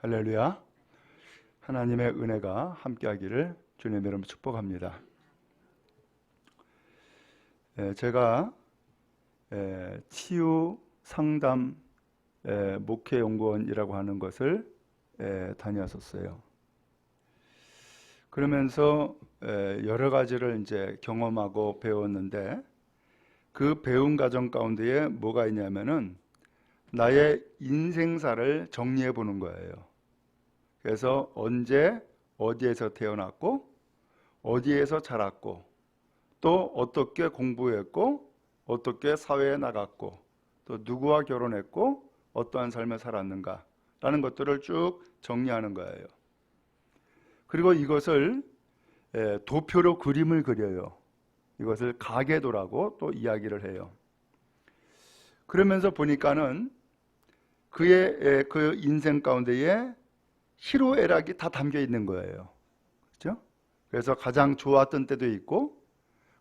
할렐루야. 하나님의 은혜가 함께하기를 주님의 이름으로 축복합니다. 제가 치유 상담 목회연구원이라고 하는 것을 다녔었어요. 그러면서 여러 가지를 이제 경험하고 배웠는데, 그 배운 과정 가운데에 뭐가 있냐면은 나의 인생사를 정리해 보는 거예요. 그래서 언제 어디에서 태어났고 어디에서 자랐고 또 어떻게 공부했고 어떻게 사회에 나갔고 또 누구와 결혼했고 어떠한 삶을 살았는가 라는 것들을 쭉 정리하는 거예요. 그리고 이것을 도표로 그림을 그려요. 이것을 가계도라고 또 이야기를 해요. 그러면서 보니까는 그의 그 인생 가운데에 희로애락이 다 담겨 있는 거예요. 그렇죠? 그래서 가장 좋았던 때도 있고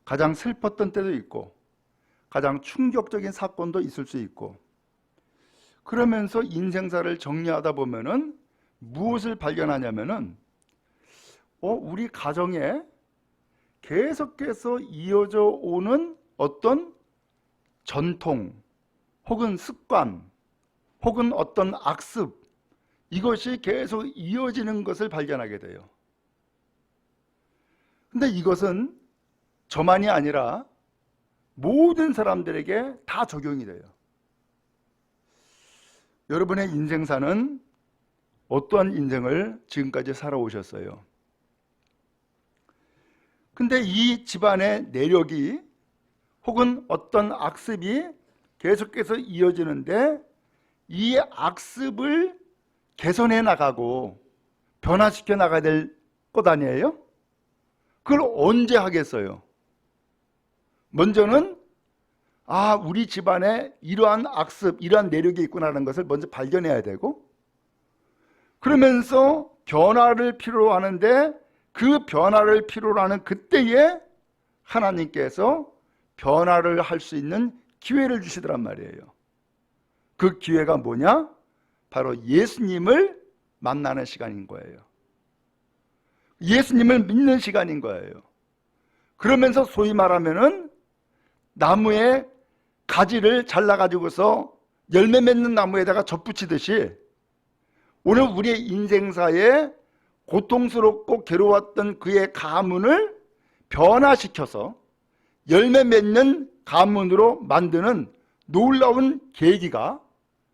가장 슬펐던 때도 있고 가장 충격적인 사건도 있을 수 있고, 그러면서 인생사를 정리하다 보면은 무엇을 발견하냐면은 우리 가정에 계속해서 이어져 오는 어떤 전통 혹은 습관 혹은 어떤 악습, 이것이 계속 이어지는 것을 발견하게 돼요. 근데 이것은 저만이 아니라 모든 사람들에게 다 적용이 돼요. 여러분의 인생사는 어떠한 인생을 지금까지 살아오셨어요? 근데 이 집안의 내력이 혹은 어떤 악습이 계속해서 이어지는데, 이 악습을 개선해 나가고 변화시켜 나가야 될 것 아니에요? 그걸 언제 하겠어요? 먼저는 우리 집안에 이러한 악습, 이러한 내력이 있구나라는 것을 먼저 발견해야 되고, 그러면서 변화를 필요로 하는데 그 변화를 필요로 하는 그때에 하나님께서 변화를 할 수 있는 기회를 주시더란 말이에요. 그 기회가 뭐냐? 바로 예수님을 만나는 시간인 거예요. 예수님을 믿는 시간인 거예요. 그러면서 소위 말하면은 나무의 가지를 잘라가지고서 열매 맺는 나무에다가 덧붙이듯이, 오늘 우리의 인생사에 고통스럽고 괴로웠던 그의 가문을 변화시켜서 열매 맺는 가문으로 만드는 놀라운 계기가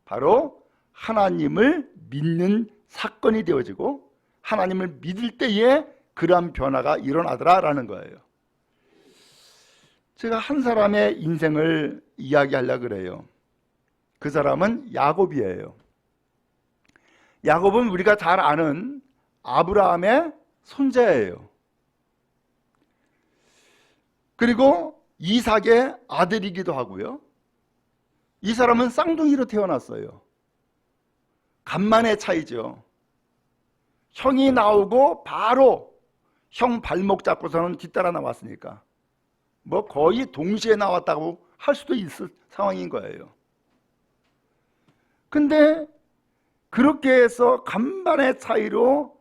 바로 하나님을 믿는 사건이 되어지고, 하나님을 믿을 때에 그러한 변화가 일어나더라라는 거예요. 제가 한 사람의 인생을 이야기하려고 그래요. 그 사람은 야곱이에요. 야곱은 우리가 잘 아는 아브라함의 손자예요. 그리고 이삭의 아들이기도 하고요. 이 사람은 쌍둥이로 태어났어요. 간만의 차이죠. 형이 나오고 바로 형 발목 잡고서는 뒤따라 나왔으니까 거의 동시에 나왔다고 할 수도 있을 상황인 거예요. 근데 그렇게 해서 간만의 차이로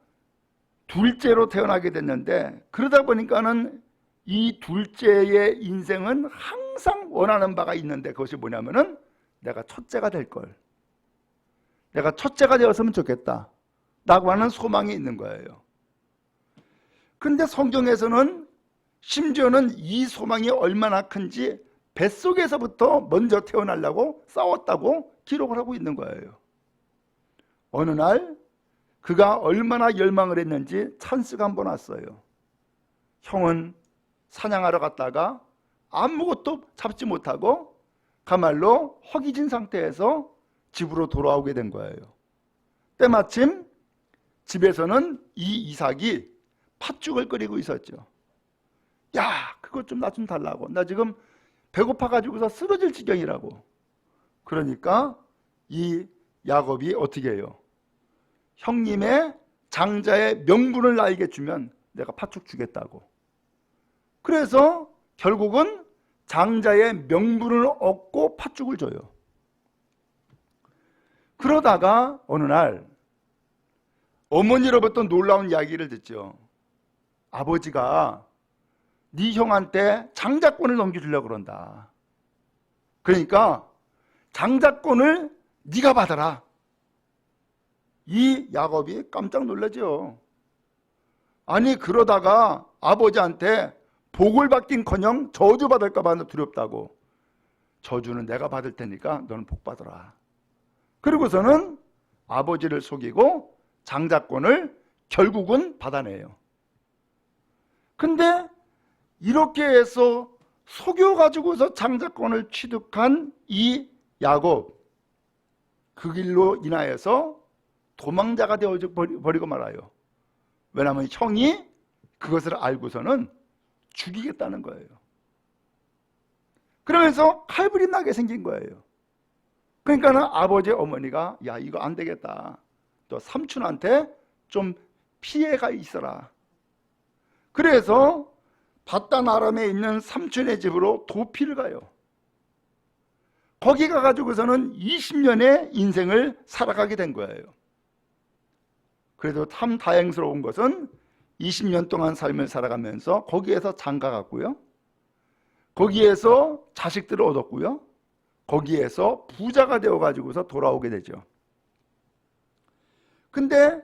둘째로 태어나게 됐는데, 그러다 보니까는 이 둘째의 인생은 항상 원하는 바가 있는데, 그것이 뭐냐면은 내가 첫째가 될 걸, 내가 첫째가 되었으면 좋겠다 라고 하는 소망이 있는 거예요. 근데 성경에서는 심지어는 이 소망이 얼마나 큰지 뱃속에서부터 먼저 태어나려고 싸웠다고 기록을 하고 있는 거예요. 어느 날 그가 얼마나 열망을 했는지 찬스가 한번 왔어요. 형은 사냥하러 갔다가 아무것도 잡지 못하고 가말로 허기진 상태에서 집으로 돌아오게 된 거예요. 때마침 집에서는 이 이삭이 팥죽을 끓이고 있었죠. 야, 그것 좀 나 좀 달라고. 나 지금 배고파가지고서 쓰러질 지경이라고. 그러니까 이 야곱이 어떻게 해요? 형님의 장자의 명분을 나에게 주면 내가 팥죽 주겠다고. 그래서 결국은 장자의 명분을 얻고 팥죽을 줘요. 그러다가 어느 날 어머니로부터 놀라운 이야기를 듣죠. 아버지가 네 형한테 장자권을 넘겨주려고 그런다. 그러니까 장자권을 네가 받아라. 이 야곱이 깜짝 놀라죠. 아니 그러다가 아버지한테 복을 받긴커녕 저주받을까 봐 두렵다고. 저주는 내가 받을 테니까 너는 복 받아라. 그리고서는 아버지를 속이고 장자권을 결국은 받아내요. 근데 이렇게 해서 속여가지고서 장자권을 취득한 이 야곱, 그 길로 인하여서 도망자가 되어버리고 말아요. 왜냐하면 형이 그것을 알고서는 죽이겠다는 거예요. 그러면서 칼불이 나게 생긴 거예요. 그러니까는 아버지 어머니가 야 이거 안 되겠다. 또 삼촌한테 좀 피해가 있어라. 그래서 바단 아람에 있는 삼촌의 집으로 도피를 가요. 거기 가가지고서는 20년의 인생을 살아가게 된 거예요. 그래도 참 다행스러운 것은 20년 동안 삶을 살아가면서 거기에서 장가갔고요. 거기에서 자식들을 얻었고요. 거기에서 부자가 되어가지고서 돌아오게 되죠. 근데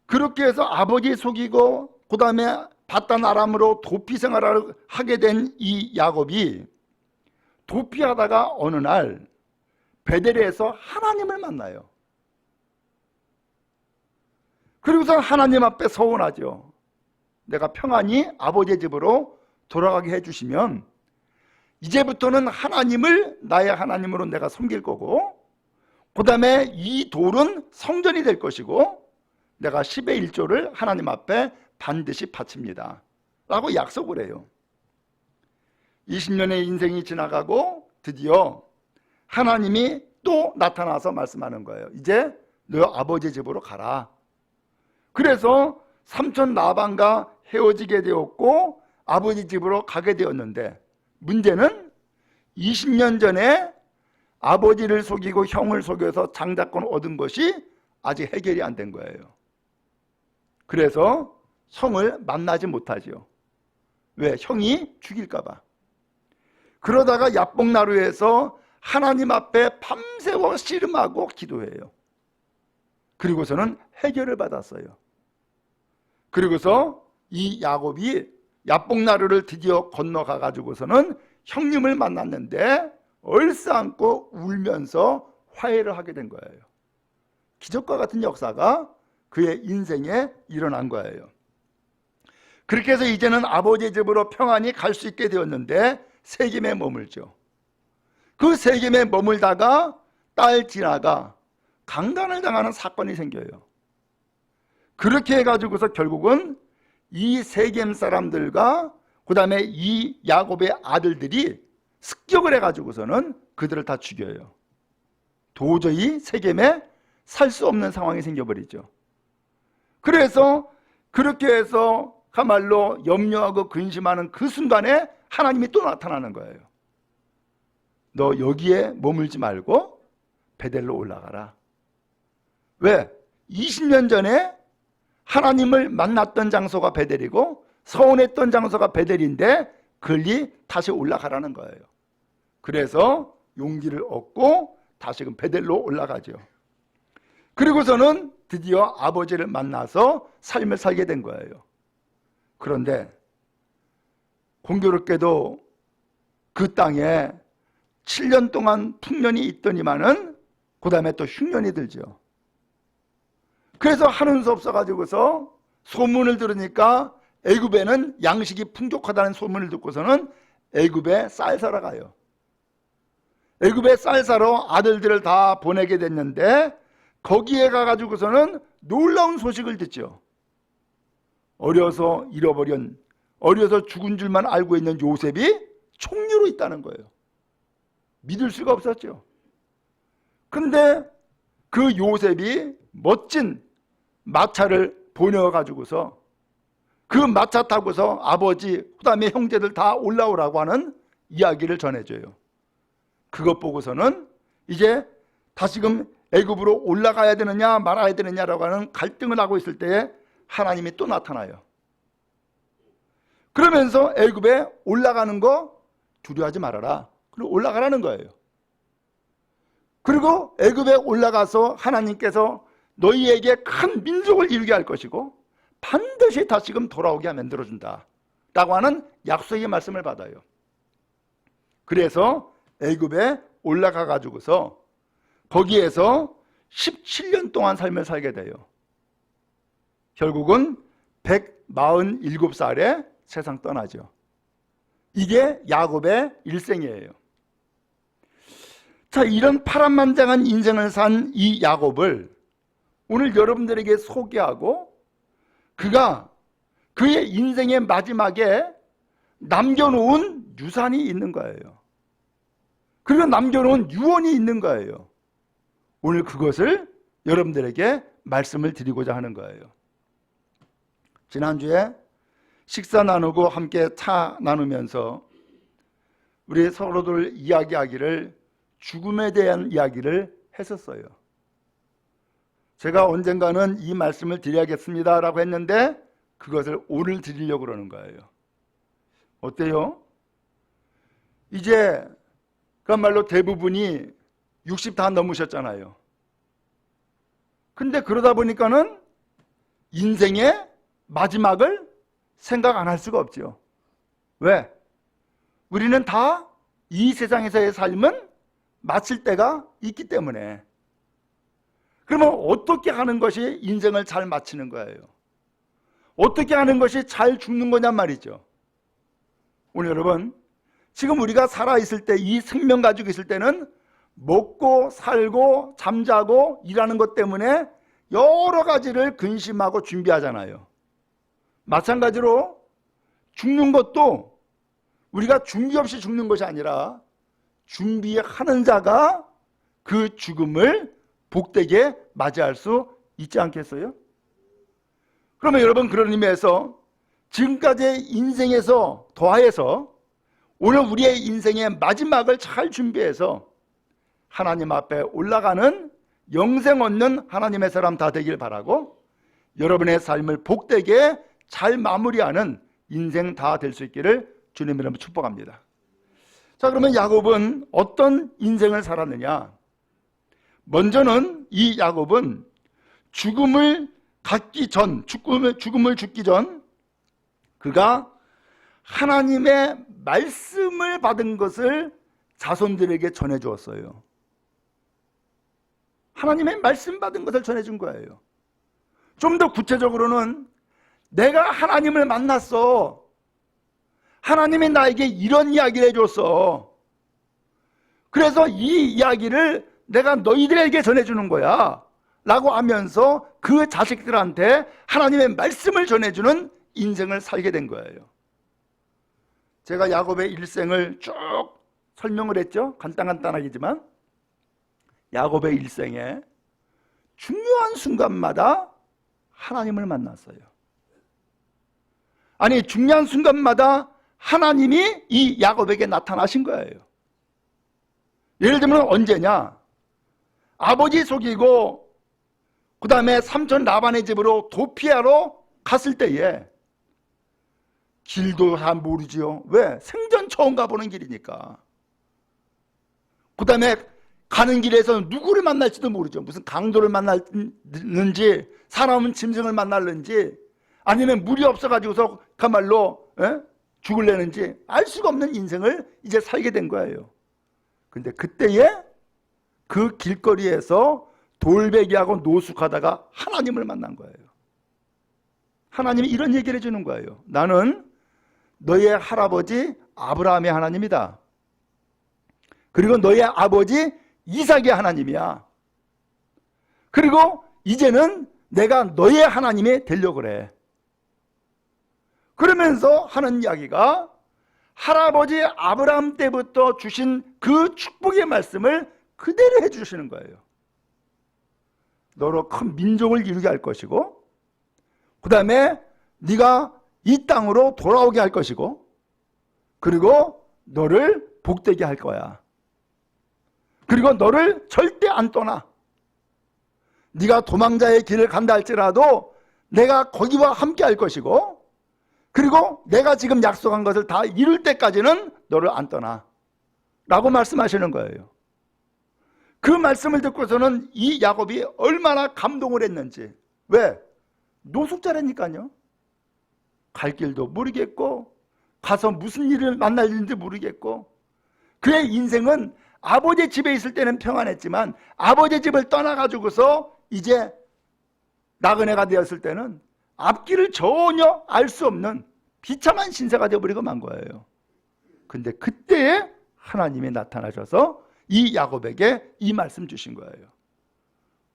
그렇게 해서 아버지 속이고 그 다음에 바단 아람으로 도피 생활을 하게 된 이 야곱이 도피하다가 어느 날 베델에서 하나님을 만나요. 그리고서 하나님 앞에 서원하죠. 내가 평안히 아버지 집으로 돌아가게 해주시면 이제부터는 하나님을 나의 하나님으로 내가 섬길 거고 그 다음에 이 돌은 성전이 될 것이고 내가 10의 1조를 하나님 앞에 반드시 바칩니다 라고 약속을 해요. 20년의 인생이 지나가고 드디어 하나님이 또 나타나서 말씀하는 거예요. 이제 너 아버지 집으로 가라. 그래서 삼촌 라반과 헤어지게 되었고 아버지 집으로 가게 되었는데 문제는 20년 전에 아버지를 속이고 형을 속여서 장자권 얻은 것이 아직 해결이 안 된 거예요. 그래서 형을 만나지 못하죠. 왜? 형이 죽일까 봐. 그러다가 야복나루에서 하나님 앞에 밤새워 씨름하고 기도해요. 그리고서는 해결을 받았어요. 그리고서 이 야곱이 야복나루를 드디어 건너가 가지고서는 형님을 만났는데 얼싸안고 울면서 화해를 하게 된 거예요. 기적과 같은 역사가 그의 인생에 일어난 거예요. 그렇게 해서 이제는 아버지 집으로 평안히 갈 수 있게 되었는데 세겜에 머물죠. 그 세겜에 머물다가 딸 디나가 강간을 당하는 사건이 생겨요. 그렇게 해가지고서 결국은 이 세겜 사람들과 그 다음에 이 야곱의 아들들이 습격을 해가지고서는 그들을 다 죽여요. 도저히 세겜에 살 수 없는 상황이 생겨버리죠. 그래서 그렇게 해서 가말로 염려하고 근심하는 그 순간에 하나님이 또 나타나는 거예요. 너 여기에 머물지 말고 베델로 올라가라. 왜? 20년 전에 하나님을 만났던 장소가 베델이고 서원했던 장소가 베델인데 글리 다시 올라가라는 거예요. 그래서 용기를 얻고 다시금 베델로 올라가죠. 그리고서는 드디어 아버지를 만나서 삶을 살게 된 거예요. 그런데 공교롭게도 그 땅에 7년 동안 풍년이 있더니만은 그 다음에 또 흉년이 들죠. 그래서 하는 수 없어가지고서 소문을 들으니까 애굽에는 양식이 풍족하다는 소문을 듣고서는 애굽에 쌀 사러 가요. 애굽에 쌀 사러 아들들을 다 보내게 됐는데 거기에 가가지고서는 놀라운 소식을 듣죠. 어려서 잃어버린, 어려서 죽은 줄만 알고 있는 요셉이 총리로 있다는 거예요. 믿을 수가 없었죠. 근데 그 요셉이 멋진 마차를 보내어가지고서 그 마차 타고서 아버지, 그 다음에 형제들 다 올라오라고 하는 이야기를 전해줘요. 그것 보고서는 이제 다시금 애굽으로 올라가야 되느냐 말아야 되느냐라고 하는 갈등을 하고 있을 때에 하나님이 또 나타나요. 그러면서 애굽에 올라가는 거 두려워하지 말아라. 그리고 올라가라는 거예요. 그리고 애굽에 올라가서 하나님께서 너희에게 큰 민족을 이루게 할 것이고 반드시 다시금 돌아오게 만들어준다 라고 하는 약속의 말씀을 받아요. 그래서 애굽에 올라가 가지고서 거기에서 17년 동안 삶을 살게 돼요. 결국은 147살에 세상 떠나죠. 이게 야곱의 일생이에요. 자, 이런 파란만장한 인생을 산 이 야곱을 오늘 여러분들에게 소개하고 그가 그의 인생의 마지막에 남겨놓은 유산이 있는 거예요. 그리고 남겨놓은 유언이 있는 거예요. 오늘 그것을 여러분들에게 말씀을 드리고자 하는 거예요. 지난주에 식사 나누고 함께 차 나누면서 우리 서로들 이야기하기를 죽음에 대한 이야기를 했었어요. 제가 언젠가는 이 말씀을 드려야겠습니다 라고 했는데 그것을 오늘 드리려고 그러는 거예요. 어때요? 이제 그야말로 대부분이 60 다 넘으셨잖아요. 근데 그러다 보니까는 인생의 마지막을 생각 안 할 수가 없죠. 왜? 우리는 다 이 세상에서의 삶은 마칠 때가 있기 때문에. 그러면 어떻게 하는 것이 인생을 잘 마치는 거예요? 어떻게 하는 것이 잘 죽는 거냔 말이죠. 오늘 여러분, 지금 우리가 살아있을 때, 이 생명 가지고 있을 때는 먹고 살고 잠자고 일하는 것 때문에 여러 가지를 근심하고 준비하잖아요. 마찬가지로 죽는 것도 우리가 준비 없이 죽는 것이 아니라 준비하는 자가 그 죽음을 복되게 맞이할 수 있지 않겠어요? 그러면 여러분, 그런 의미에서 지금까지의 인생에서 더하여서 오늘 우리의 인생의 마지막을 잘 준비해서 하나님 앞에 올라가는 영생 얻는 하나님의 사람 다 되길 바라고 여러분의 삶을 복되게 잘 마무리하는 인생 다 될 수 있기를 주님 이름으로 축복합니다. 자, 그러면 야곱은 어떤 인생을 살았느냐? 먼저는 이 야곱은 죽음을 죽기 전 그가 하나님의 말씀을 받은 것을 자손들에게 전해 주었어요. 하나님의 말씀 받은 것을 전해 준 거예요. 좀 더 구체적으로는 내가 하나님을 만났어. 하나님이 나에게 이런 이야기를 해줬어. 그래서 이 이야기를 내가 너희들에게 전해주는 거야 라고 하면서 그 자식들한테 하나님의 말씀을 전해주는 인생을 살게 된 거예요. 제가 야곱의 일생을 쭉 설명을 했죠. 간단하기지만 야곱의 일생에 중요한 순간마다 하나님을 만났어요. 아니, 중요한 순간마다 하나님이 이 야곱에게 나타나신 거예요. 예를 들면 언제냐? 아버지 속이고 그 다음에 삼촌 라반의 집으로 도피하러 갔을 때에 길도 다 모르지요. 왜? 생전 처음 가보는 길이니까. 그 다음에 가는 길에서 누구를 만날지도 모르죠. 무슨 강도를 만날는지 사람은 짐승을 만날는지 아니면 물이 없어가지고서 그야말로 죽을래는지 알 수가 없는 인생을 이제 살게 된 거예요. 근데 그때에 그 길거리에서 돌베기하고 노숙하다가 하나님을 만난 거예요. 하나님이 이런 얘기를 해주는 거예요. 나는 너의 할아버지 아브라함의 하나님이다. 그리고 너의 아버지 이삭의 하나님이야. 그리고 이제는 내가 너의 하나님이 되려고 그래. 그러면서 하는 이야기가 할아버지 아브라함 때부터 주신 그 축복의 말씀을 그대로 해주시는 거예요. 너로 큰 민족을 이루게 할 것이고, 그 다음에 네가 이 땅으로 돌아오게 할 것이고, 그리고 너를 복되게 할 거야. 그리고 너를 절대 안 떠나. 네가 도망자의 길을 간다 할지라도 내가 거기와 함께 할 것이고, 그리고 내가 지금 약속한 것을 다 이룰 때까지는 너를 안 떠나 라고 말씀하시는 거예요. 그 말씀을 듣고서는 이 야곱이 얼마나 감동을 했는지. 왜? 노숙자라니까요. 갈 길도 모르겠고 가서 무슨 일을 만날 일인지 모르겠고, 그의 인생은 아버지 집에 있을 때는 평안했지만 아버지 집을 떠나가지고서 이제 나그네가 되었을 때는 앞길을 전혀 알 수 없는 비참한 신세가 되어버리고 만 거예요. 근데 그때에 하나님이 나타나셔서 이 야곱에게 이 말씀 주신 거예요.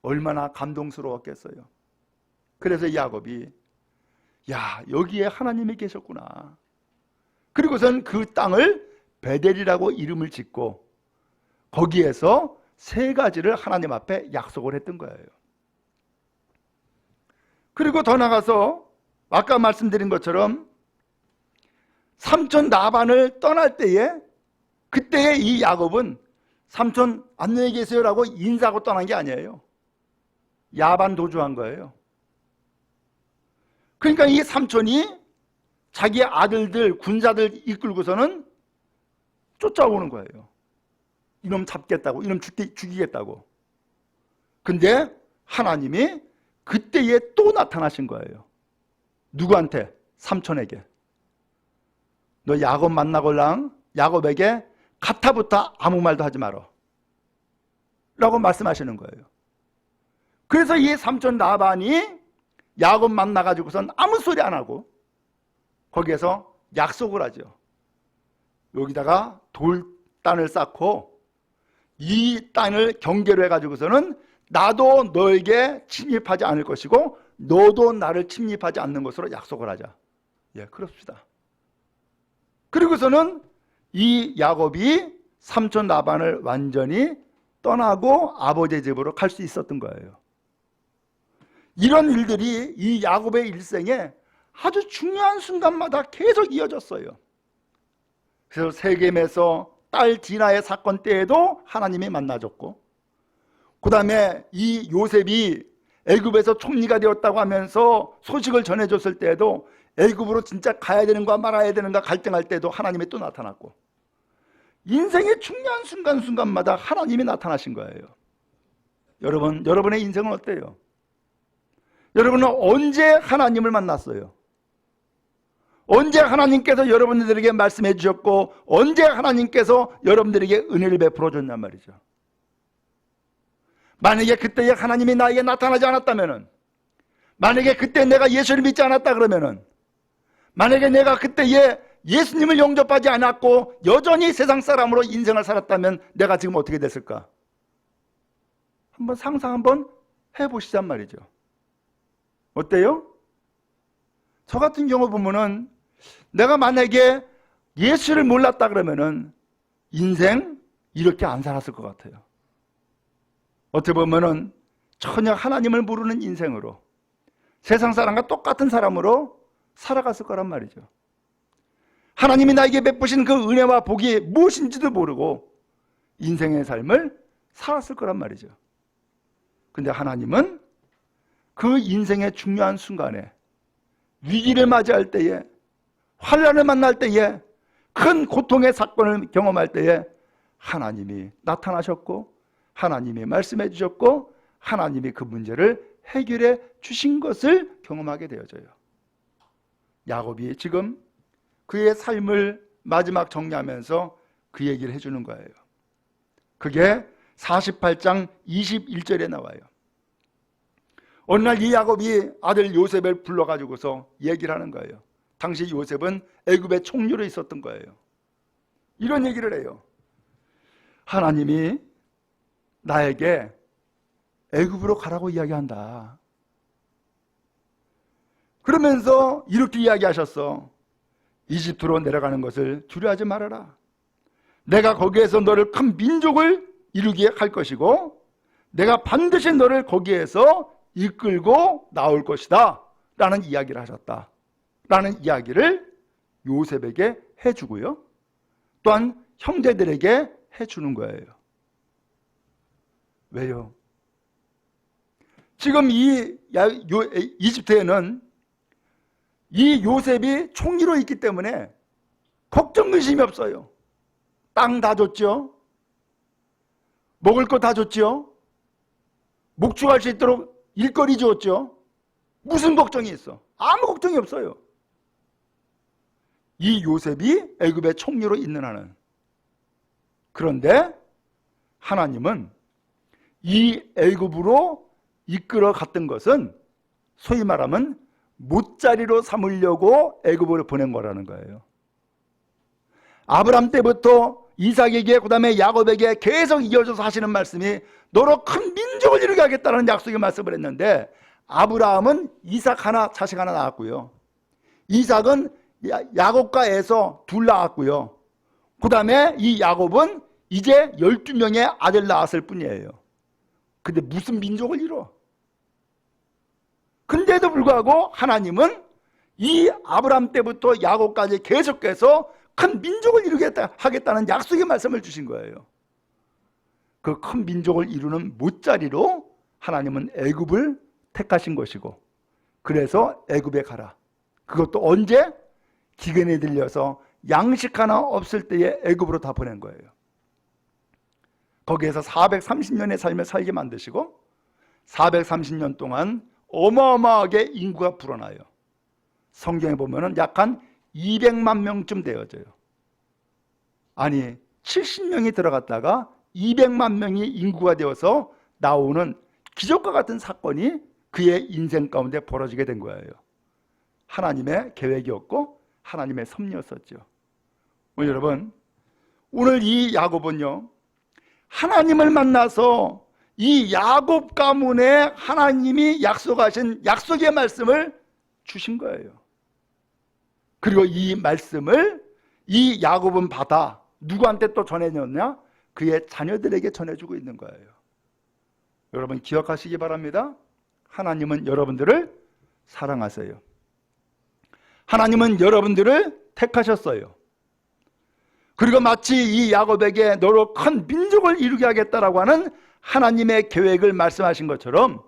얼마나 감동스러웠겠어요. 그래서 야곱이 야, 여기에 하나님이 계셨구나. 그리고선 그 땅을 베델이라고 이름을 짓고 거기에서 3가지를 하나님 앞에 약속을 했던 거예요. 그리고 더 나가서 아까 말씀드린 것처럼 삼촌 라반을 떠날 때에, 그때에 이 야곱은 삼촌 안녕히 계세요라고 인사하고 떠난 게 아니에요. 야반 도주한 거예요. 그러니까 이 삼촌이 자기 아들들, 군사들 이끌고서는 쫓아오는 거예요. 이놈 잡겠다고, 이놈 죽이겠다고. 근데 하나님이 그때에 또 나타나신 거예요. 누구한테? 삼촌에게. 너 야곱 만나걸랑 야곱에게 가타부터 아무 말도 하지 마라 라고 말씀하시는 거예요. 그래서 이 삼촌 라반이 야곱 만나가지고선 아무 소리 안 하고 거기에서 약속을 하죠. 여기다가 돌단을 쌓고 이 땅을 경계로 해가지고서는 나도 너에게 침입하지 않을 것이고 너도 나를 침입하지 않는 것으로 약속을 하자. 예, 그렇습니다. 그리고서는 이 야곱이 삼촌 라반을 완전히 떠나고 아버지 집으로 갈 수 있었던 거예요. 이런 일들이 이 야곱의 일생에 아주 중요한 순간마다 계속 이어졌어요. 그래서 세겜에서 딸 디나의 사건 때에도 하나님이 만나줬고, 그 다음에 이 요셉이 애굽에서 총리가 되었다고 하면서 소식을 전해줬을 때에도 애굽으로 진짜 가야 되는가 말아야 되는가 갈등할 때도 하나님이 또 나타났고, 인생의 중요한 순간순간마다 하나님이 나타나신 거예요. 여러분의 인생은 어때요? 여러분은 언제 하나님을 만났어요? 언제 하나님께서 여러분들에게 말씀해 주셨고 언제 하나님께서 여러분들에게 은혜를 베풀어 줬냔 말이죠. 만약에 그때에 하나님이 나에게 나타나지 않았다면은, 만약에 그때 내가 예수를 믿지 않았다 그러면은, 만약에 내가 그때에 예수님을 영접하지 않았고 여전히 세상 사람으로 인생을 살았다면 내가 지금 어떻게 됐을까? 한번 상상 한번 해보시잔 말이죠. 어때요? 저 같은 경우 보면은 내가 만약에 예수를 몰랐다 그러면은 인생 이렇게 안 살았을 것 같아요. 어떻게 보면은 전혀 하나님을 모르는 인생으로 세상 사람과 똑같은 사람으로 살아갔을 거란 말이죠. 하나님이 나에게 베푸신 그 은혜와 복이 무엇인지도 모르고 인생의 삶을 살았을 거란 말이죠. 근데 하나님은 그 인생의 중요한 순간에, 위기를 맞이할 때에, 환난을 만날 때에, 큰 고통의 사건을 경험할 때에 하나님이 나타나셨고 하나님이 말씀해 주셨고 하나님이 그 문제를 해결해 주신 것을 경험하게 되어져요. 야곱이 지금 그의 삶을 마지막 정리하면서 그 얘기를 해주는 거예요. 그게 48장 21절에 나와요. 어느 날 이 야곱이 아들 요셉을 불러가지고서 얘기를 하는 거예요. 당시 요셉은 애굽의 총리로 있었던 거예요. 이런 얘기를 해요. 하나님이 나에게 애굽으로 가라고 이야기한다. 그러면서 이렇게 이야기하셨어. 이집트로 내려가는 것을 두려워하지 말아라. 내가 거기에서 너를 큰 민족을 이루게 할 것이고 내가 반드시 너를 거기에서 이끌고 나올 것이다 라는 이야기를 하셨다 라는 이야기를 요셉에게 해주고요, 또한 형제들에게 해주는 거예요. 왜요? 지금 이집트에는 이 요셉이 총리로 있기 때문에 걱정 근심이 없어요. 땅 다 줬죠. 먹을 거 다 줬죠. 목축할 수 있도록 일거리 주었죠. 무슨 걱정이 있어? 아무 걱정이 없어요. 이 요셉이 애굽의 총리로 있는 한은. 그런데 하나님은 이 애굽으로 이끌어 갔던 것은 소위 말하면 못자리로 삼으려고 애굽으로 보낸 거라는 거예요. 아브람 때부터 이삭에게 그다음에 야곱에게 계속 이어져서 하시는 말씀이 너로 큰 민족을 이루게 하겠다는 약속의 말씀을 했는데, 아브라함은 이삭 하나 자식 하나 낳았고요. 이삭은 야곱과 에서 둘 낳았고요. 그 다음에 이 야곱은 이제 12명의 아들 낳았을 뿐이에요. 근데 무슨 민족을 이뤄? 근데도 불구하고 하나님은 이 아브라함 때부터 야곱까지 계속해서 큰 민족을 이루겠다 하겠다는 약속의 말씀을 주신 거예요. 그 큰 민족을 이루는 못자리로 하나님은 애굽을 택하신 것이고, 그래서 애굽에 가라. 그것도 언제? 기근에 들려서 양식 하나 없을 때에 애굽으로 다 보낸 거예요. 거기에서 430년의 삶을 살게 만드시고 430년 동안 어마어마하게 인구가 불어나요. 성경에 보면은 약 한 200만 명쯤 되어져요. 아니 70명이 들어갔다가 200만 명이 인구가 되어서 나오는 기적과 같은 사건이 그의 인생 가운데 벌어지게 된 거예요. 하나님의 계획이었고 하나님의 섭리였었죠. 여러분, 오늘 이 야곱은요, 하나님을 만나서 이 야곱 가문에 하나님이 약속하신 약속의 말씀을 주신 거예요. 그리고 이 말씀을 이 야곱은 받아 누구한테 또 전해줬냐? 그의 자녀들에게 전해주고 있는 거예요. 여러분 기억하시기 바랍니다. 하나님은 여러분들을 사랑하세요. 하나님은 여러분들을 택하셨어요. 그리고 마치 이 야곱에게 너로 큰 민족을 이루게 하겠다라고 하는 하나님의 계획을 말씀하신 것처럼,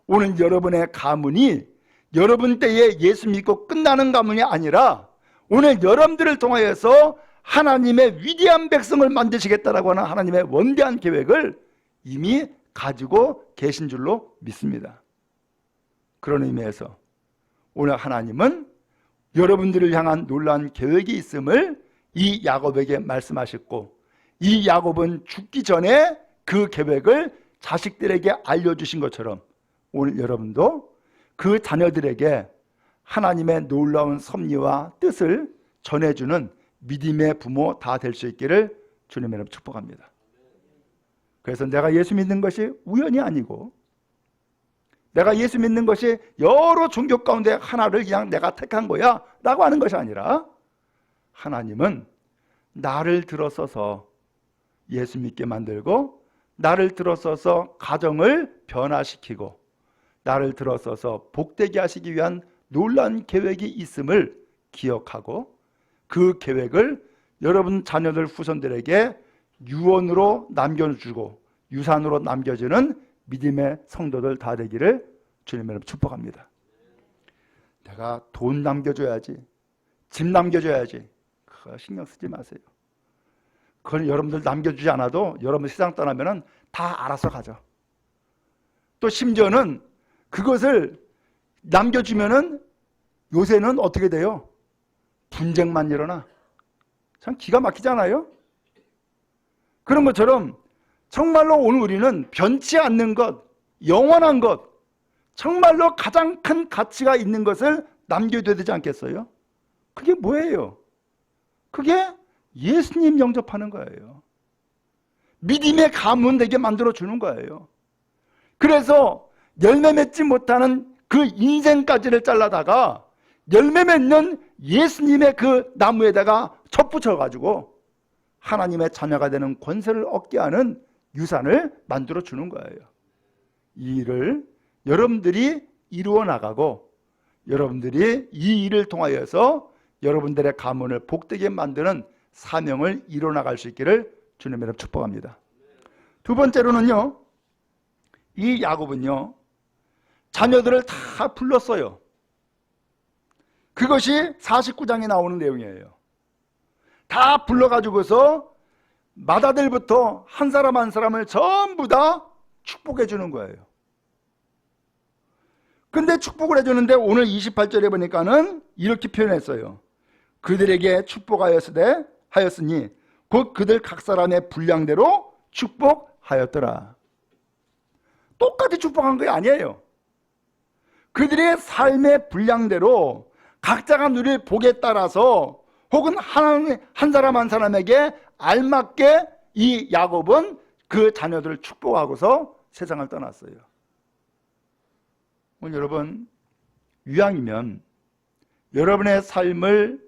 오늘 여러분의 가문이 여러분 때에 예수 믿고 끝나는 가문이 아니라 오늘 여러분들을 통하여서 하나님의 위대한 백성을 만드시겠다라고 하는 하나님의 원대한 계획을 이미 가지고 계신 줄로 믿습니다. 그런 의미에서 오늘 하나님은 여러분들을 향한 놀라운 계획이 있음을 이 야곱에게 말씀하셨고, 이 야곱은 죽기 전에 그 계획을 자식들에게 알려주신 것처럼 오늘 여러분도 그 자녀들에게 하나님의 놀라운 섭리와 뜻을 전해주는 믿음의 부모 다 될 수 있기를 주님의 이름으로 축복합니다. 그래서 내가 예수 믿는 것이 우연이 아니고, 내가 예수 믿는 것이 여러 종교 가운데 하나를 그냥 내가 택한 거야 라고 하는 것이 아니라, 하나님은 나를 들어서서 예수 믿게 만들고, 나를 들어서서 가정을 변화시키고, 나를 들어서서 복되게 하시기 위한 놀라운 계획이 있음을 기억하고, 그 계획을 여러분 자녀들 후손들에게 유언으로 남겨주고 유산으로 남겨주는 믿음의 성도들 다 되기를 주님의 이름으로 축복합니다. 내가 돈 남겨줘야지, 집 남겨줘야지, 그거 신경 쓰지 마세요. 그건 여러분들 남겨주지 않아도 여러분 세상 떠나면 다 알아서 가죠. 또 심지어는 그것을 남겨주면은 요새는 어떻게 돼요? 분쟁만 일어나. 참 기가 막히잖아요. 그런 것처럼 정말로 오늘 우리는 변치 않는 것, 영원한 것, 정말로 가장 큰 가치가 있는 것을 남겨둬야 되지 않겠어요? 그게 뭐예요? 그게 예수님 영접하는 거예요. 믿음의 가문 되게 만들어주는 거예요. 그래서 열매 맺지 못하는 그 인생까지를 잘라다가 열매 맺는 예수님의 그 나무에다가 첩붙여가지고 하나님의 자녀가 되는 권세를 얻게 하는 유산을 만들어주는 거예요. 이 일을 여러분들이 이루어 나가고, 여러분들이 이 일을 통하여서 여러분들의 가문을 복되게 만드는 사명을 이루어 나갈 수 있기를 주님의 이름으로 축복합니다. 두 번째로는요, 이 야곱은요, 자녀들을 다 불렀어요. 그것이 49장에 나오는 내용이에요. 다 불러가지고서 맏아들부터 한 사람 한 사람을 전부 다 축복해 주는 거예요. 근데 축복을 해주는데 오늘 28절에 보니까는 이렇게 표현했어요. 그들에게 축복하였으니 곧 그들 각 사람의 분량대로 축복하였더라. 똑같이 축복한 게 아니에요. 그들의 삶의 분량대로 각자가 누릴 복에 따라서 혹은 한 사람 한 사람에게 알맞게 이 야곱은 그 자녀들을 축복하고서 세상을 떠났어요. 오늘 여러분, 이왕이면 여러분의 삶을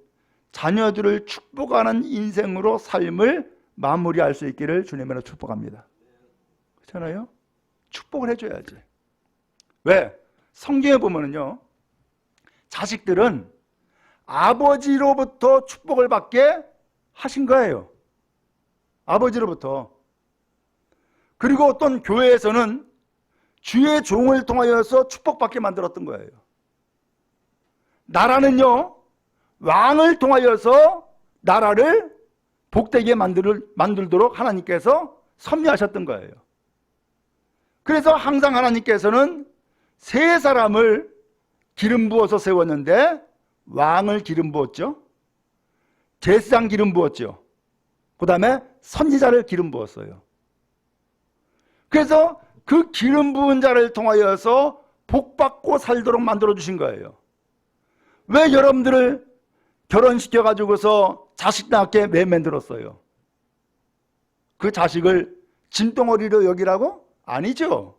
자녀들을 축복하는 인생으로 삶을 마무리할 수 있기를 주님으로 축복합니다. 그렇잖아요? 축복을 해줘야지. 왜? 성경에 보면은요, 자식들은 아버지로부터 축복을 받게 하신 거예요. 아버지로부터. 그리고 어떤 교회에서는 주의 종을 통하여서 축복받게 만들었던 거예요. 나라는요, 왕을 통하여서 나라를 복되게 만들도록 하나님께서 섭리하셨던 거예요. 그래서 항상 하나님께서는 세 사람을 기름 부어서 세웠는데 왕을 기름 부었죠. 제사장 기름 부었죠. 그 다음에 선지자를 기름 부었어요. 그래서 그 기름 부은 자를 통하여서 복받고 살도록 만들어주신 거예요. 왜 여러분들을 결혼시켜가지고서 자식 낳게 왜 만들었어요? 그 자식을 짐덩어리로 여기라고? 아니죠.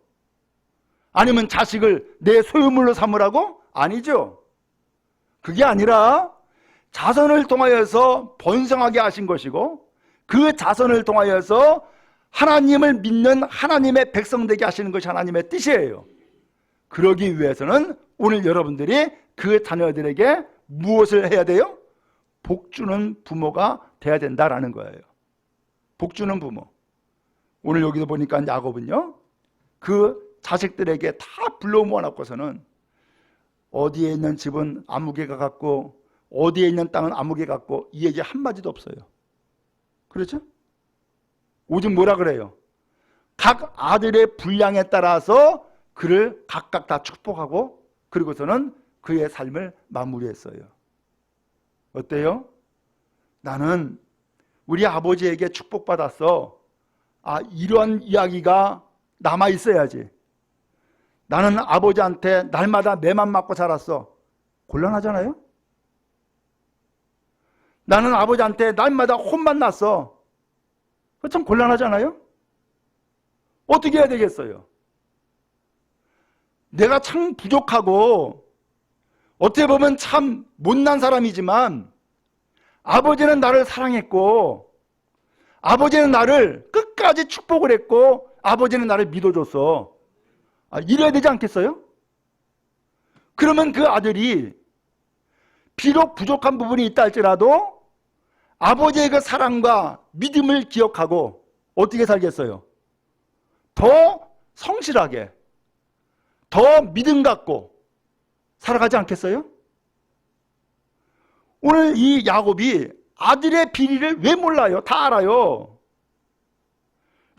아니면 자식을 내 소유물로 삼으라고? 아니죠. 그게 아니라 자손을 통하여서 번성하게 하신 것이고 그 자손을 통하여서 하나님을 믿는 하나님의 백성 되게 하시는 것이 하나님의 뜻이에요. 그러기 위해서는 오늘 여러분들이 그 자녀들에게 무엇을 해야 돼요? 복주는 부모가 돼야 된다라는 거예요. 복주는 부모. 오늘 여기서 보니까 야곱은요, 그 자식들에게 다 불러 모아놓고서는 어디에 있는 집은 아무개가 같고 어디에 있는 땅은 아무개 같고 이 얘기 한마디도 없어요. 그렇죠? 오직 뭐라 그래요? 각 아들의 분량에 따라서 그를 각각 다 축복하고 그리고서는 그의 삶을 마무리했어요. 어때요? 나는 우리 아버지에게 축복받았어. 아, 이런 이야기가 남아있어야지. 나는 아버지한테 날마다 매만 맞고 자랐어. 곤란하잖아요? 나는 아버지한테 날마다 혼만 났어. 참 곤란하잖아요? 어떻게 해야 되겠어요? 내가 참 부족하고 어떻게 보면 참 못난 사람이지만 아버지는 나를 사랑했고 아버지는 나를 끝까지 축복을 했고 아버지는 나를 믿어줬어. 이래야 되지 않겠어요? 그러면 그 아들이 비록 부족한 부분이 있다 할지라도 아버지의 그 사랑과 믿음을 기억하고 어떻게 살겠어요? 더 성실하게, 더 믿음 갖고 살아가지 않겠어요? 오늘 이 야곱이 아들의 비리를 왜 몰라요? 다 알아요.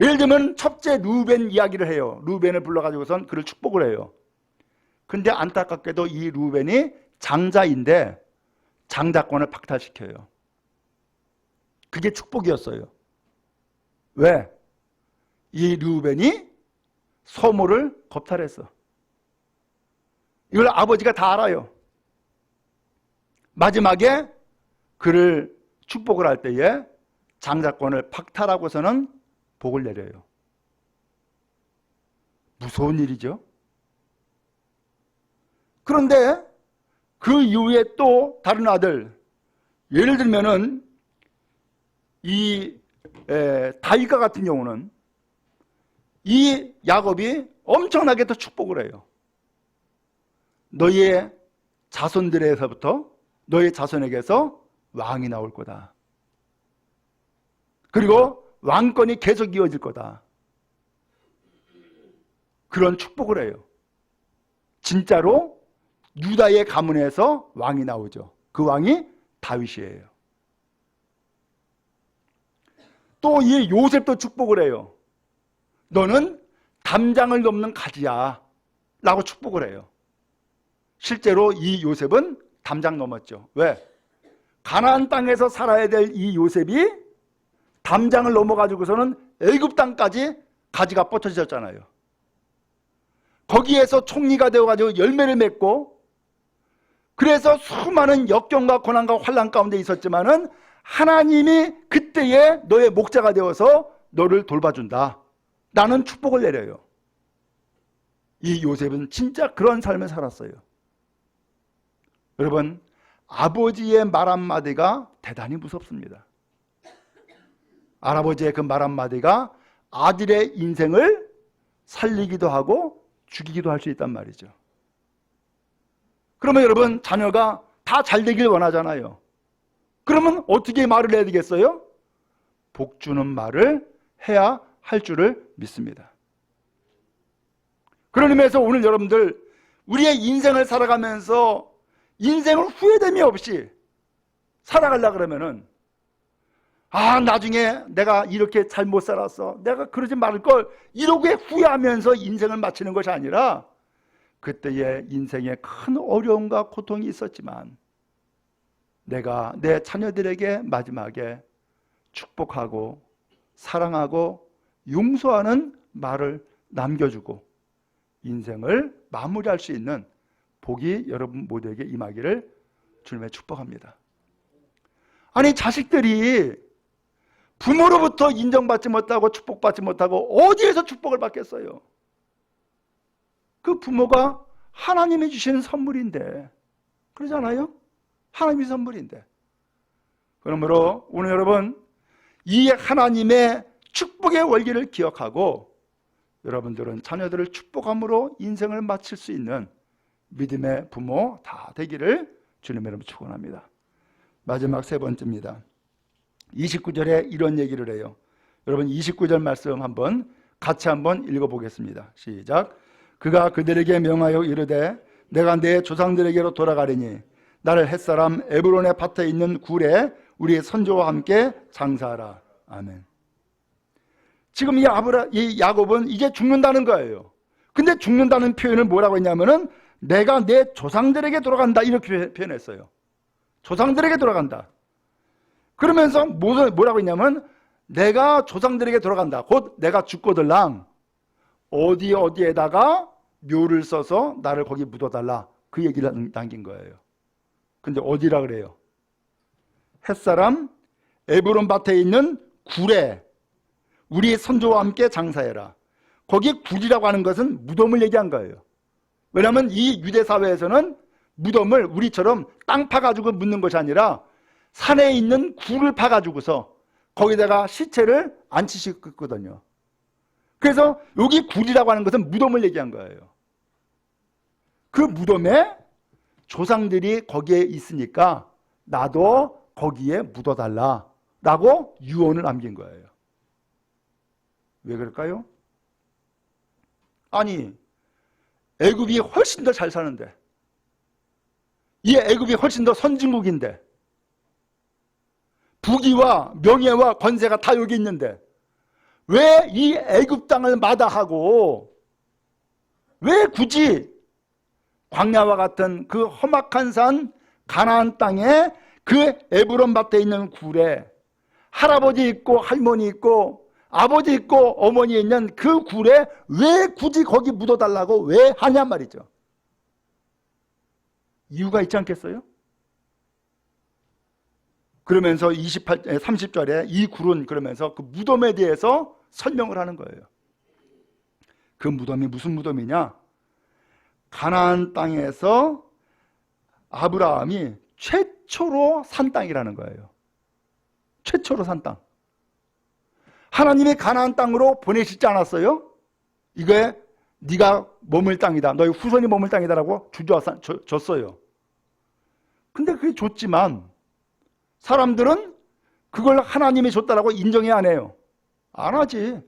예를 들면 첫째 루벤 이야기를 해요. 루벤을 불러가지고선 그를 축복을 해요. 근데 안타깝게도 이 루벤이 장자인데 장자권을 박탈시켜요. 그게 축복이었어요. 왜? 이 루벤이 소모를 겁탈했어. 이걸 아버지가 다 알아요. 마지막에 그를 축복을 할 때에 장자권을 박탈하고서는 복을 내려요. 무서운 일이죠. 그런데 그 이후에 또 다른 아들, 예를 들면은 이 다윗과 같은 경우는 이 야곱이 엄청나게 더 축복을 해요. 너희의 자손들에서부터 너희 자손에게서 왕이 나올 거다. 그리고 왕권이 계속 이어질 거다. 그런 축복을 해요. 진짜로 유다의 가문에서 왕이 나오죠. 그 왕이 다윗이에요. 또 이 요셉도 축복을 해요. 너는 담장을 넘는 가지야 라고 축복을 해요. 실제로 이 요셉은 담장 넘었죠. 왜? 가나안 땅에서 살아야 될 이 요셉이 담장을 넘어가지고서는 애굽 땅까지 가지가 뻗쳐졌잖아요. 거기에서 총리가 되어가지고 열매를 맺고, 그래서 수많은 역경과 고난과 환난 가운데 있었지만은 하나님이 그때에 너의 목자가 되어서 너를 돌봐준다. 나는 축복을 내려요. 이 요셉은 진짜 그런 삶을 살았어요. 여러분, 아버지의 말 한마디가 대단히 무섭습니다. 할아버지의 그 말 한마디가 아들의 인생을 살리기도 하고 죽이기도 할 수 있단 말이죠. 그러면 여러분, 자녀가 다 잘 되길 원하잖아요. 그러면 어떻게 말을 해야 되겠어요? 복 주는 말을 해야 할 줄을 믿습니다. 그런 의미에서 오늘 여러분들, 우리의 인생을 살아가면서 인생을 후회됨이 없이 살아가려고 그러면은, 나중에 내가 이렇게 잘못 살았어, 내가 그러지 말을 걸, 이렇게 후회하면서 인생을 마치는 것이 아니라, 그때의 인생에 큰 어려움과 고통이 있었지만 내가 내 자녀들에게 마지막에 축복하고 사랑하고 용서하는 말을 남겨주고 인생을 마무리할 수 있는 복이 여러분 모두에게 임하기를 주님의 축복합니다. 아니, 자식들이 부모로부터 인정받지 못하고 축복받지 못하고 어디에서 축복을 받겠어요? 그 부모가 하나님이 주시는 선물인데, 그러잖아요? 하나님이 선물인데. 그러므로 오늘 여러분, 이 하나님의 축복의 원리를 기억하고 여러분들은 자녀들을 축복함으로 인생을 마칠 수 있는 믿음의 부모 다 되기를 주님의 이름으로 축원합니다. 마지막 세 번째입니다. 29절에 이런 얘기를 해요. 여러분, 29절 말씀 같이 한번 읽어보겠습니다. 시작. 그가 그들에게 명하여 이르되 내가 내 조상들에게로 돌아가리니 나를 햇사람 에브론의 밭에 있는 굴에 우리 선조와 함께 장사하라. 아멘. 지금 이 야곱은 이제 죽는다는 거예요. 근데 죽는다는 표현을 뭐라고 했냐면은 내가 내 조상들에게 돌아간다, 이렇게 표현했어요. 조상들에게 돌아간다. 그러면서 뭐라고 했냐면 내가 조상들에게 돌아간다. 곧 내가 죽거들랑 어디에다가 묘를 써서 나를 거기 묻어달라, 그 얘기를 남긴 거예요. 근데 어디라 그래요? 햇사람 에브론 밭에 있는 굴에 우리 선조와 함께 장사해라. 거기 굴이라고 하는 것은 무덤을 얘기한 거예요. 왜냐하면 이 유대 사회에서는 무덤을 우리처럼 땅 파가지고 묻는 것이 아니라 산에 있는 굴을 파가지고서 거기다가 시체를 안치시켰거든요. 그래서 여기 굴이라고 하는 것은 무덤을 얘기한 거예요. 그 무덤에 조상들이 거기에 있으니까 나도 거기에 묻어달라 라고 유언을 남긴 거예요. 왜 그럴까요? 아니, 애굽이 훨씬 더 잘 사는데, 이 애굽이 훨씬 더 선진국인데, 부귀와 명예와 권세가 다 여기 있는데 왜 이 애굽 땅을 마다하고 왜 굳이 광야와 같은 그 험악한 산 가나안 땅에 그 에브론 밭에 있는 굴에 할아버지 있고 할머니 있고 아버지 있고 어머니 있는 그 굴에 왜 굳이 거기 묻어달라고 왜 하냔 말이죠. 이유가 있지 않겠어요? 그러면서 30절에 이 굴은 그러면서 그 무덤에 대해서 설명을 하는 거예요. 그 무덤이 무슨 무덤이냐? 가나안 땅에서 아브라함이 최초로 산 땅이라는 거예요. 최초로 산 땅. 하나님이 가나안 땅으로 보내시지 않았어요? 이게 네가 머물 땅이다, 너희 후손이 머물 땅이다라고 줬어요. 근데 그게 줬지만 사람들은 그걸 하나님이 줬다라고 인정해 안 해요? 안 하지.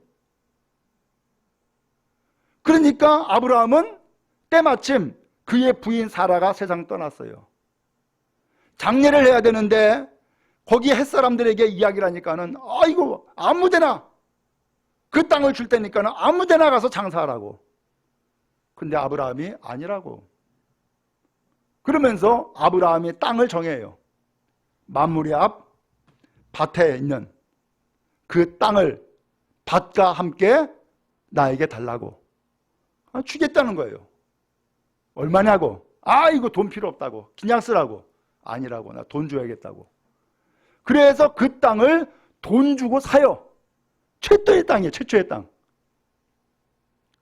그러니까 아브라함은 때마침 그의 부인 사라가 세상 떠났어요. 장례를 해야 되는데 거기 햇사람들에게 이야기를 하니까는 아이고 아무데나 그 땅을 줄 테니까는 아무데나 가서 장사하라고. 근데 아브라함이 아니라고. 그러면서 아브라함이 땅을 정해요. 만물의 앞 밭에 있는 그 땅을 밭과 함께 나에게 달라고. 주겠다는 거예요. 얼마냐고. 이거 돈 필요 없다고. 그냥 쓰라고. 아니라고. 나 돈 줘야겠다고. 그래서 그 땅을 돈 주고 사요. 최초의 땅이에요. 최초의 땅.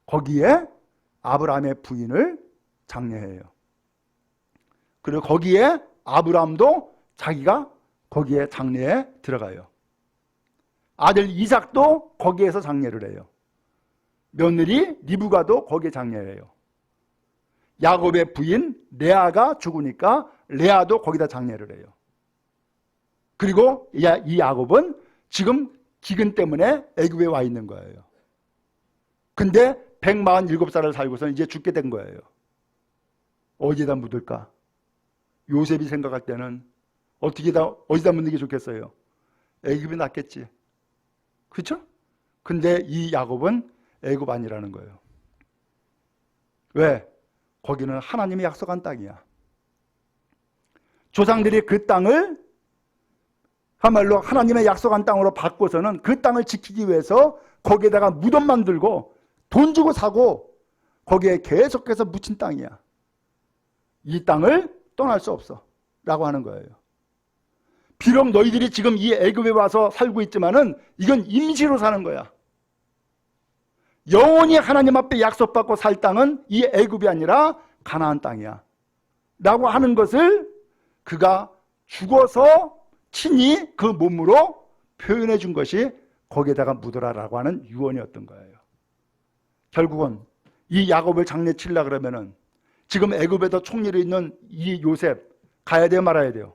거기에 아브라함의 부인을 장례해요. 그리고 거기에 아브라함도 자기가 거기에 장례에 들어가요. 아들 이삭도 거기에서 장례를 해요. 며느리 리브가도 거기에 장례를 해요. 야곱의 부인 레아가 죽으니까 레아도 거기다 장례를 해요. 그리고 이 야곱은 지금 기근 때문에 애굽에 와 있는 거예요. 근데 147살을 살고서 이제 죽게 된 거예요. 어디에다 묻을까? 요셉이 생각할 때는 어디다 묻는 게 좋겠어요? 애굽이 낫겠지. 그렇죠? 근데 이 야곱은 애굽 아니라는 거예요. 왜? 거기는 하나님이 약속한 땅이야. 조상들이 그 땅을 한말로 하나님의 약속한 땅으로 바꿔서는 그 땅을 지키기 위해서 거기에다가 무덤 만들고 돈 주고 사고 거기에 계속해서 묻힌 땅이야. 이 땅을 떠날 수 없어 라고 하는 거예요. 비록 너희들이 지금 이 애굽에 와서 살고 있지만은 이건 임시로 사는 거야. 영원히 하나님 앞에 약속받고 살 땅은 이 애굽이 아니라 가나안 땅이야 라고 하는 것을 그가 죽어서 친히 그 몸으로 표현해 준 것이 거기에다가 묻어라라고 하는 유언이었던 거예요. 결국은 이 야곱을 장례치려고 그러면은 지금 애굽에도 총리로 있는 이 요셉 가야 돼요, 말아야 돼요?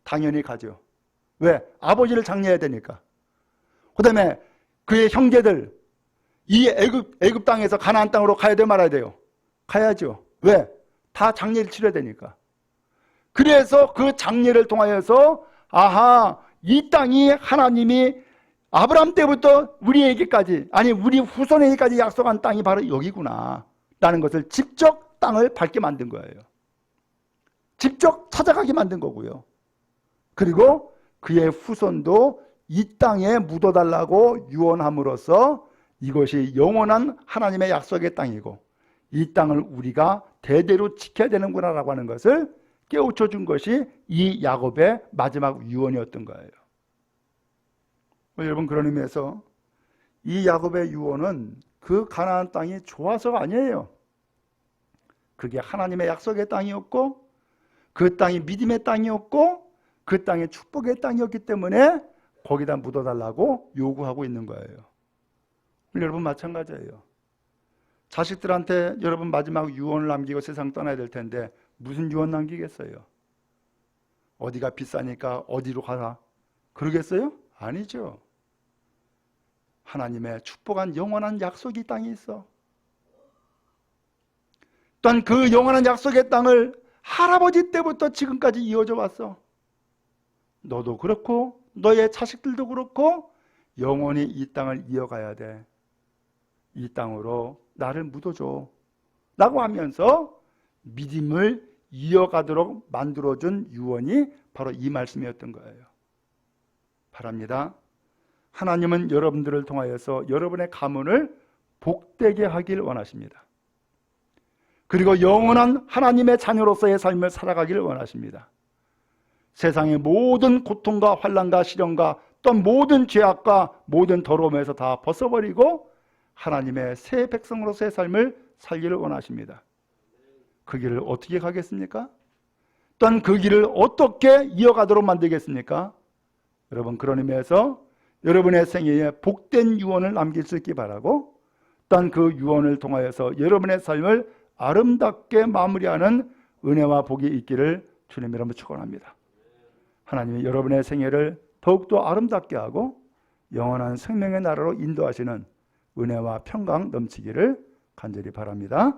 당연히 가죠. 왜? 아버지를 장례해야 되니까. 그 다음에 그의 형제들 이 애굽 땅에서 가나안 땅으로 가야 돼요, 말아야 돼요? 가야죠. 왜? 다 장례를 치러야 되니까. 그래서 그 장례를 통하여서 이 땅이 하나님이 아브라함 때부터 우리에게까지 우리 후손에게까지 약속한 땅이 바로 여기구나 라는 것을 직접 땅을 밟게 만든 거예요. 직접 찾아가게 만든 거고요. 그리고 그의 후손도 이 땅에 묻어달라고 유언함으로써 이것이 영원한 하나님의 약속의 땅이고 이 땅을 우리가 대대로 지켜야 되는구나 라고 하는 것을 깨우쳐 준 것이 이 야곱의 마지막 유언이었던 거예요. 여러분, 그런 의미에서 이 야곱의 유언은 그 가나안 땅이 좋아서가 아니에요. 그게 하나님의 약속의 땅이었고 그 땅이 믿음의 땅이었고 그 땅이 축복의 땅이었기 때문에 거기다 묻어달라고 요구하고 있는 거예요. 여러분, 마찬가지예요. 자식들한테 여러분 마지막 유언을 남기고 세상 떠나야 될 텐데 무슨 유언 남기겠어요? 어디가 비싸니까 어디로 가라 그러겠어요? 아니죠. 하나님의 축복한 영원한 약속이 이 땅에 있어. 또한 그 영원한 약속의 땅을 할아버지 때부터 지금까지 이어져 왔어. 너도 그렇고 너의 자식들도 그렇고 영원히 이 땅을 이어가야 돼. 이 땅으로 나를 묻어줘 라고 하면서 믿음을 이어가도록 만들어준 유언이 바로 이 말씀이었던 거예요. 바랍니다. 하나님은 여러분들을 통하여서 여러분의 가문을 복되게 하길 원하십니다. 그리고 영원한 하나님의 자녀로서의 삶을 살아가기를 원하십니다. 세상의 모든 고통과 환난과 시련과 또 모든 죄악과 모든 더러움에서 다 벗어버리고 하나님의 새 백성으로서의 삶을 살기를 원하십니다. 그 길을 어떻게 가겠습니까? 또한 그 길을 어떻게 이어가도록 만들겠습니까? 여러분, 그런 의미에서 여러분의 생애에 복된 유언을 남길 수 있기 바라고 또한 그 유언을 통하여서 여러분의 삶을 아름답게 마무리하는 은혜와 복이 있기를 주님 이름으로 축원합니다. 하나님이 여러분의 생애를 더욱더 아름답게 하고 영원한 생명의 나라로 인도하시는 은혜와 평강 넘치기를 간절히 바랍니다.